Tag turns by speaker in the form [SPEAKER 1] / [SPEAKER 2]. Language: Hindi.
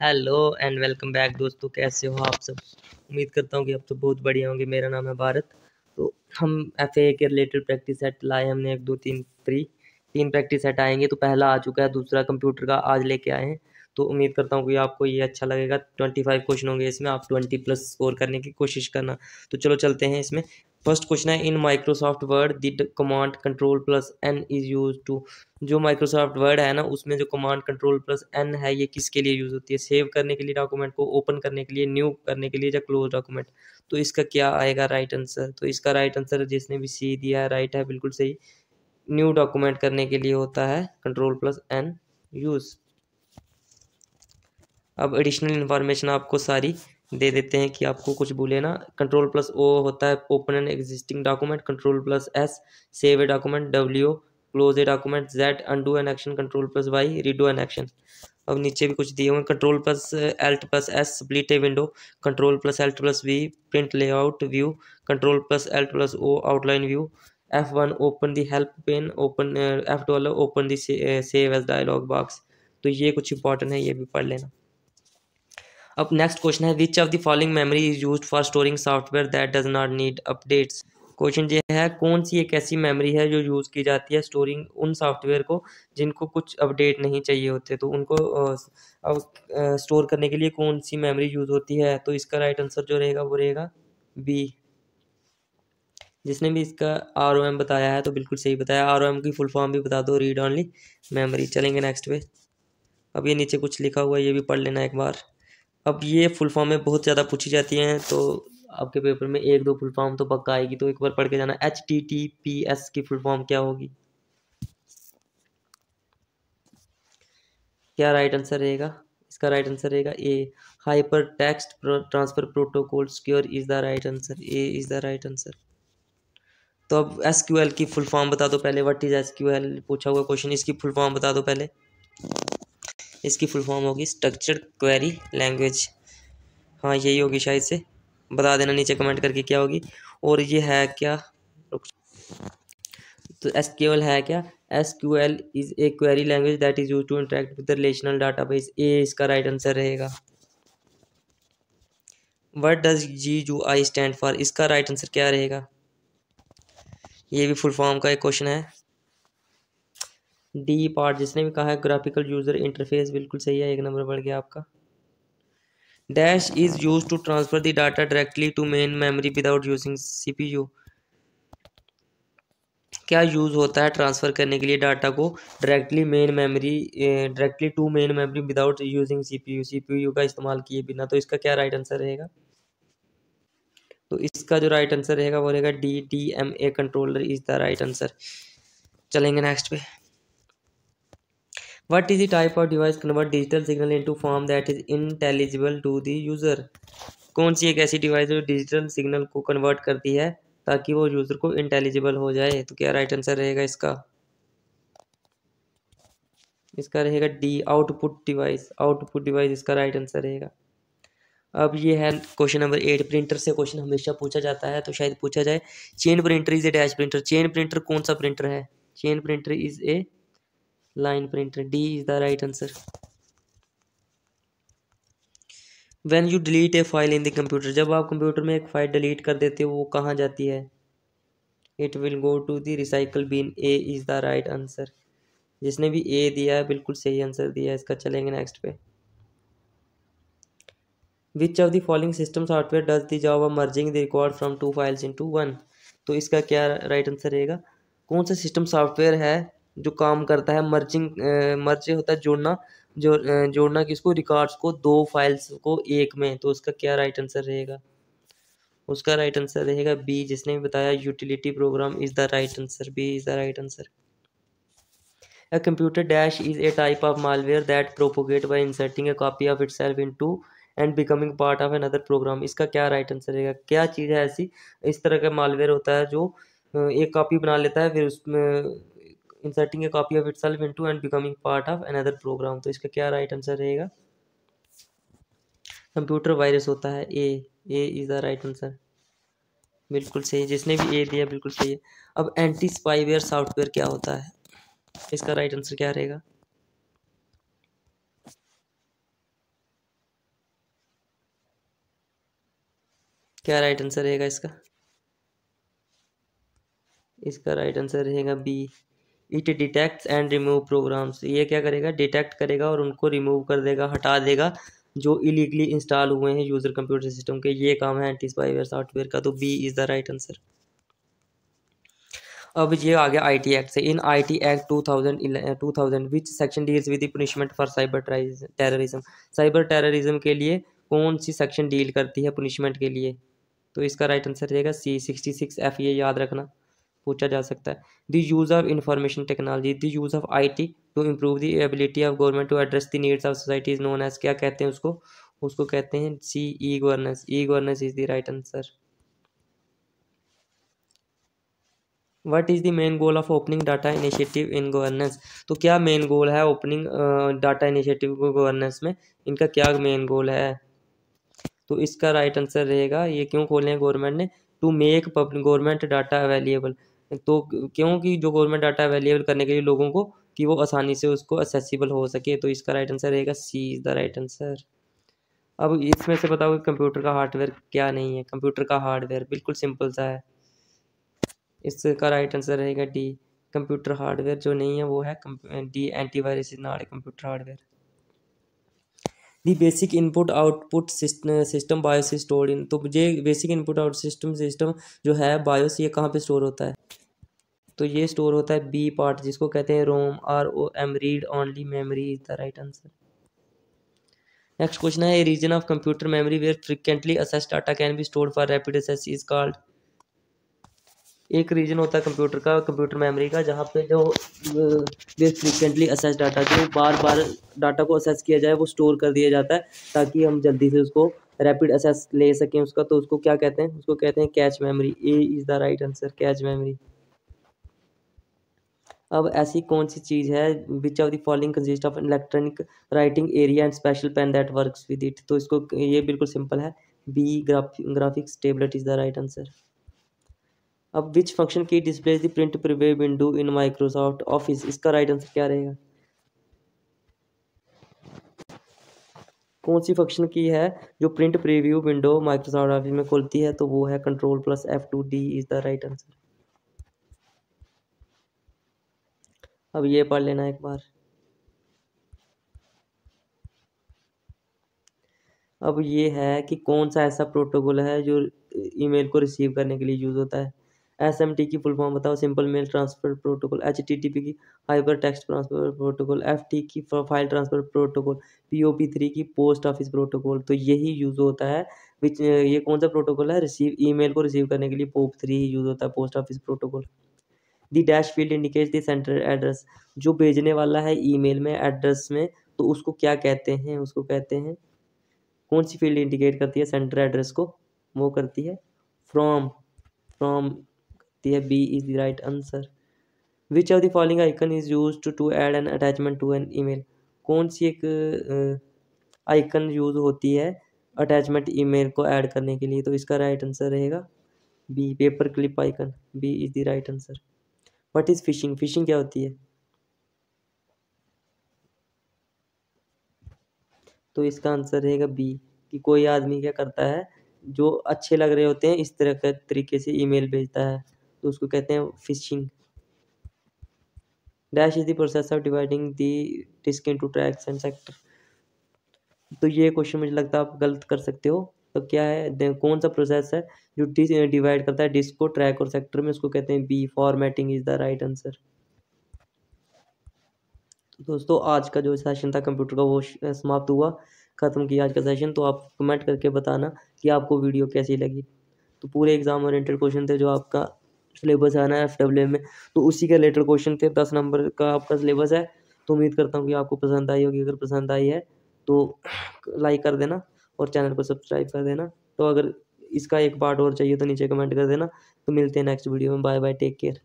[SPEAKER 1] हेलो एंड वेलकम बैक दोस्तों, कैसे हो आप सब। उम्मीद करता हूँ कि आप सब बहुत बढ़िया होंगे। मेरा नाम है भारत। तो हम एफए के रिलेटेड प्रैक्टिस सेट लाए हमने, 1 2 3 तीन प्रैक्टिस सेट आएंगे। तो पहला आ चुका है, दूसरा कंप्यूटर का आज लेके आए हैं। तो उम्मीद करता हूँ कि आपको ये अच्छा लगेगा। 25 क्वेश्चन होंगे इसमें, आप 20 प्लस स्कोर करने की कोशिश करना। तो चलो चलते हैं इसमें। फर्स्ट क्वेश्चन है, in Microsoft Word the command control plus N is use to. जो माइक्रोसॉफ्ट वर्ड है ना, उसमें जो कमांड कंट्रोल प्लस एन है, ये किसके लिए यूज होती है? सेव करने के लिए डॉक्यूमेंट को, ओपन करने के लिए, न्यू करने के लिए, या क्लोज डॉक्यूमेंट। तो इसका क्या आएगा राइट आंसर? तो इसका राइट आंसर जिसने भी सी दिया है राइट है, बिल्कुल सही। न्यू डॉक्यूमेंट करने के लिए होता है कंट्रोल प्लस एन यूज। अब एडिशनल इन्फॉर्मेशन आपको सारी दे देते हैं कि आपको कुछ भूले ना। कंट्रोल प्लस ओ होता है open an existing document, control plus S save a document, W close a document, Z undo an action, control plus Y redo an action. अब नीचे भी कुछ दिए हुए, control plus alt plus S split a window, control plus alt plus V print layout view, control plus alt plus O outline view, F1 open the help pane, open F12 open the save as dialog box. तो ये कुछ इंपॉर्टेंट है, ये भी पढ़ लेना। अब नेक्स्ट क्वेश्चन है, which of the following memory is used for storing software that does not need updates. Question ये है, कौन सी एक ऐसी मेमोरी है जो यूज़ की जाती है स्टोरिंग उन सॉफ्टवेयर को जिनको कुछ अपडेट नहीं चाहिए होते। तो उनको स्टोर करने के लिए कौन सी मेमोरी यूज़ होती है? तो इसका राइट आंसर जो रहेगा वो रहेगा बी। जिसने भी इसका ROM बताया है तो बिल्कुल सही बताया। ROM की फुल फॉर्म भी बता दो, रीड ओनली मेमोरी। चलेंगे नेक्स्ट पे। अब ये नीचे कुछ लिखा हुआ है, ये भी पढ़ लेना एक बार। अब ये फुल फॉर्म में बहुत ज़्यादा पूछी जाती हैं, तो आपके पेपर में 1 2 फुल फॉर्म तो पक्का आएगी, तो एक बार पढ़ के जाना। HTTPS की फुल फॉर्म क्या होगी? क्या राइट आंसर रहेगा? इसका राइट आंसर रहेगा A, hyper text transfer protocol secure is the right answer. A is the right answer. तो अब SQL की फुल फॉर्म बता दो पहले। व्हाट इज SQL पूछा हुआ क्वेश्चन, इसकी फुल फॉर्म बता दो पहले। इसकी फुल फॉर्म होगी स्ट्रक्चर्ड क्वेरी लैंग्वेज। हाँ यही होगी शायद से, बता देना नीचे कमेंट करके क्या होगी। और ये है क्या? तो SQL है क्या? SQL is a query language that is used to interact with the relational database. A इसका राइट आंसर रहेगा। What does GUI stand for? इसका राइट आंसर क्या रहेगा? ये भी फुल फॉर्म का एक क्वेश्चन है। डी पार्ट जिसने भी कहा है ग्राफिकल यूजर इंटरफेस, बिल्कुल सही है, 1 नंबर बढ़ गया आपका। Dash is use to transfer the data directly to main memory without using CPU। क्या यूज़ होता है ट्रांसफ़र करने के लिए डाटा को directly to main memory without using CPU का इस्तेमाल किए बिना? तो इसका क्या राइट आंसर रहेगा? तो इसका जो राइट आंसर रहेगा वो रहेगा DMA controller is the right answer. चलेंगे नेक्स्ट पे। What is the type of device convert digital signal into form that is intelligible to the user. कौन सी एक ऐसी डिवाइस है जो डिजिटल सिग्नल को कन्वर्ट करती है ताकि वो यूज़र को इंटेलिजिबल हो जाए? तो क्या राइट आंसर रहेगा इसका? इसका रहेगा D, output device. Output device इसका राइट आंसर रहेगा। अब ये है क्वेश्चन नंबर 8। प्रिंटर से क्वेश्चन हमेशा पूछा जाता है, तो शायद पूछा जाए, chain printer is a dash printer. Chain printer कौन सा प्रिंटर है? Chain printer is a line printer. D is the right answer. When you delete A file in the computer, जब आप कंप्यूटर में एक फाइल डिलीट कर देते हो वो कहाँ जाती है? It will go to the recycle bin. A is the right answer. जिसने भी ए दिया है बिल्कुल सही आंसर दिया है इसका। चलेंगे नेक्स्ट पे। विच of the following system software does the job of merging the record from 2 files into 1। तो इसका क्या राइट आंसर रहेगा? कौन सा सिस्टम सॉफ्टवेयर है जो काम करता है मर्जिंग? मर्ज होता है जोड़ना, जोड़ना किसको? रिकॉर्ड्स को, 2 फाइल्स को एक में। तो उसका क्या राइट आंसर रहेगा? उसका राइट आंसर रहेगा बी, जिसने भी बताया utility program is the right answer. B is the right answer. A computer dash is a type of malware that propagate by inserting a copy of itself into and becoming part of another program। इसका क्या राइट आंसर रहेगा? क्या चीज़ है ऐसी, इस तरह का मालवेयर होता है जो एक कॉपी बना लेता है, फिर उसमें inserting a copy of itself into and becoming part of another program. तो इसका क्या राइट आंसर रहेगा? कंप्यूटर वायरस होता है। A is the right answer. बिल्कुल सही, जिसने भी ए दिया बिल्कुल सही है। अब एंटी स्पाईवेयर सॉफ्टवेयर क्या होता है? इसका राइट आंसर क्या रहेगा? क्या राइट आंसर रहेगा इसका? इसका राइट आंसर रहेगा B. It detects and remove programs. ये क्या करेगा? डिटेक्ट करेगा और उनको रिमूव कर देगा, हटा देगा जो इलीगली इंस्टॉल हुए हैं यूजर कंप्यूटर सिस्टम के। ये काम है एंटी स्पाईवेयर सॉफ्टवेयर का, तो B is the right answer. अब ये आ गया आईटी एक्ट से। In IT act 2000 which section deals with the punishment for cyber terrorism. Cyber terrorism के लिए कौन सी सेक्शन डील करती है पनिशमेंट के लिए? तो इसका राइट आंसर रहेगा सी 66F। ये याद रखना, पूछा जा सकता है। The use of information technology, the use of IT to improve the ability of government to address the needs of society is known as. क्या कहते हैं उसको? उसको कहते हैं C e governance. E governance is the right answer. What is the main goal of opening data initiative in governance? तो क्या मेन गोल है ओपनिंग डाटा इनिशिएटिव को गवर्नेंस में? इनका क्या मेन गोल है? तो इसका राइट आंसर रहेगा, ये क्यों खोले हैं गवर्नमेंट ने? To make public government data available. तो क्योंकि जो गवर्नमेंट डाटा अवेलेबल करने के लिए लोगों को, कि वो आसानी से उसको एक्सेसिबल हो सके। तो इसका राइट आंसर रहेगा सी इज़ द राइट आंसर। अब इसमें से बताओ कि कंप्यूटर का हार्डवेयर क्या नहीं है? कंप्यूटर का हार्डवेयर बिल्कुल सिंपल सा है। इसका राइट आंसर रहेगा डी। कंप्यूटर हार्डवेयर जो नहीं है वो है D, antivirus is not a computer hardware. The basic input output system BIOS stored in. तो ये बेसिक इनपुट आउट सिस्टम जो है बायोस, ये कहाँ पे स्टोर होता है? तो ये स्टोर होता है बी पार्ट, जिसको कहते हैं ROM, ROM, read only memory is the right answer. Next question है, a region of computer memory where frequently असेस data can be stored for rapid access is called. एक रीजन होता है कंप्यूटर का, कंप्यूटर मेमोरी का, जहाँ पे जो फ्रिक्वेंटली असेस डाटा, जो बार बार डाटा को असेस किया जाए, वो स्टोर कर दिया जाता है ताकि हम जल्दी से उसको रैपिड असेस ले सकें उसका। तो उसको क्या कहते हैं? उसको कहते हैं cache memory. A is the right answer, cache memory. अब ऐसी कौन सी चीज़ है which of the following consist of electronic writing area and special pen that works with it? तो इसको, ये बिल्कुल सिंपल है, B graphics tablet is the right answer. अब which function key displays the print preview window in Microsoft Office? इसका राइट आंसर क्या रहेगा? कौन सी फंक्शन की है जो print preview window Microsoft office में खुलती है? तो वो है Ctrl+F2। D is the right answer. अब ये पढ़ लेना एक बार। अब ये है कि कौन सा ऐसा प्रोटोकॉल है जो ईमेल को रिसीव करने के लिए यूज़ होता है? SMT की फुल फॉर्म बताओ। Simple mail transfer protocol. HTTP की hyper text transfer protocol. FT की फाइल ट्रांसफर प्रोटोकॉल। POP3 की पोस्ट ऑफिस प्रोटोकॉल। तो यही यूज़ होता है विच, ये कौन सा प्रोटोकॉल है? रिसीव ईमेल को रिसीव करने के लिए POP3 ही यूज़ होता है, post office protocol. The dash field indicates the centre address. जो भेजने वाला है ईमेल में एड्रेस में, तो उसको क्या कहते हैं? उसको कहते हैं, कौन सी फील्ड इंडिकेट करती है सेंटर एड्रेस को? वो करती है फ्रॉम। फ्रॉम करती है, B is the right answer. Which of the following icon is use to add an attachment to an email? कौन सी एक आइकन यूज होती है अटैचमेंट ईमेल को ऐड करने के लिए? तो इसका राइट आंसर रहेगा B, paper clip icon. B is the right answer. What is phishing? Phishing क्या होती है? तो इसका आंसर रहेगा बी, कि कोई आदमी क्या करता है, जो अच्छे लग रहे होते हैं इस तरह के तरीके से ईमेल भेजता है, तो उसको कहते हैं phishing. Dash is the process of dividing the disk into tracks and sector. तो ये क्वेश्चन मुझे लगता है आप गलत कर सकते हो। तो क्या है, कौन सा प्रोसेस है जो डिवाइड करता है डिस्क को ट्रैक और सेक्टर में? उसको कहते हैं B, formatting is the right answer. दोस्तों आज का जो सेशन था कंप्यूटर का वो समाप्त हुआ, ख़त्म किया आज का सेशन। तो आप कमेंट करके बताना कि आपको वीडियो कैसी लगी। तो पूरे एग्जाम ओरिएंटेड क्वेश्चन थे जो आपका सिलेबस आना है FWM में, तो उसी के रिलेटेड क्वेश्चन थे। 10 नंबर का आपका सिलेबस है। तो उम्मीद करता हूँ कि आपको पसंद आई होगी। अगर पसंद आई है तो लाइक कर देना और चैनल को सब्सक्राइब कर देना। तो अगर इसका एक पार्ट और चाहिए तो नीचे कमेंट कर देना। तो मिलते हैं नेक्स्ट वीडियो में। Bye bye, take care.